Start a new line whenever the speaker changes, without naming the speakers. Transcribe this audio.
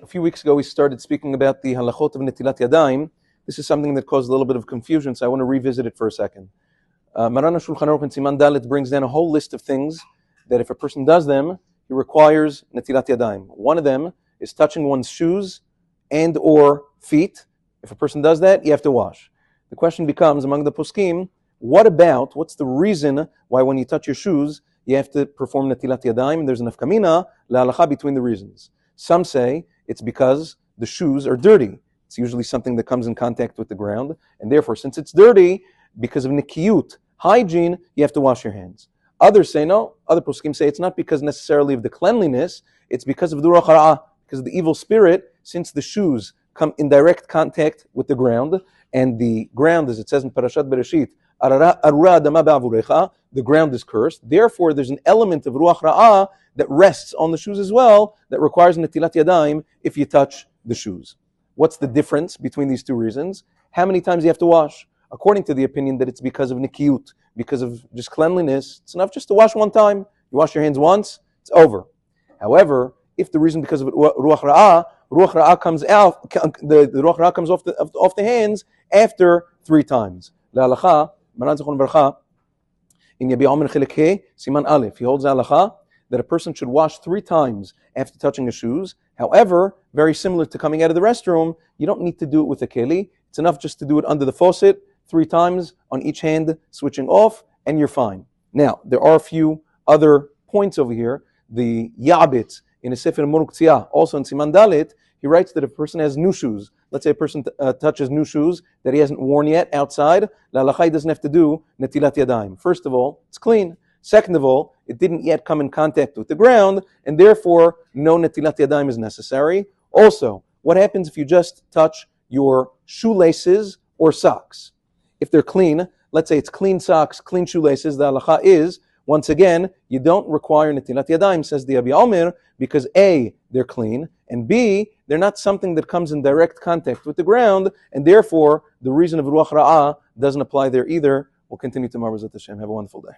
A few weeks ago, we started speaking about the halachot of netilat yadayim. This is something that caused a little bit of confusion, so I want to revisit it for a second. Maran Shulchan Aruch in Siman Dalet brings down a whole list of things that if a person does them, he requires netilat yadayim. One of them is touching one's shoes and or feet. If a person does that, you have to wash. The question becomes, among the poskim, what's the reason why when you touch your shoes, you have to perform netilat yadayim? And there's an afkamina, la'alacha, between the reasons. Some say it's because the shoes are dirty. It's usually something that comes in contact with the ground, and therefore, since it's dirty, because of nikiyut, hygiene, you have to wash your hands. Others say no. Other poskim say it's not because necessarily of the cleanliness, it's because of the ruach hara'ah, because of the evil spirit, since the shoes come in direct contact with the ground, and the ground, as it says in Parashat Bereshit, arura adama ba'avurecha, the ground is cursed. Therefore, there's an element of ruach hara'ah that rests on the shoes as well, that requires netilat yadayim if you touch the shoes. What's the difference between these two reasons? How many times you have to wash? According to the opinion that it's because of nikiyut, because of just cleanliness, it's enough just to wash one time. You wash your hands once, it's over. However, if the reason because of ruach ra'ah comes out, the ruach ra'ah comes off the hands after 3 times. La'alacha, Maran Zechon Varcha, in Yabi Omer Chelik He, Siman Aleph, he holds halacha that a person should wash 3 times after touching his shoes. However, very similar to coming out of the restroom, you don't need to do it with a keli. It's enough just to do it under the faucet 3 times on each hand, switching off, and you're fine. Now, there are a few other points over here. The Yabit in a Sefer Muruk Tziyah, also in Siman Dalet, he writes that if a person has new shoes, let's say a person touches new shoes that he hasn't worn yet outside, la'alacha doesn't have to do netilat yadayim. First of all, it's clean. Second of all, it didn't yet come in contact with the ground, and therefore, no netilat yadayim is necessary. Also, what happens if you just touch your shoelaces or socks? If they're clean, let's say it's clean socks, clean shoelaces, the halacha is, once again, you don't require netilat yadayim, says the Abi Omer, because A, they're clean, and B, they're not something that comes in direct contact with the ground, and therefore, the reason of ruach ra'ah doesn't apply there either. We'll continue tomorrow, B'ezrat Hashem. Have a wonderful day.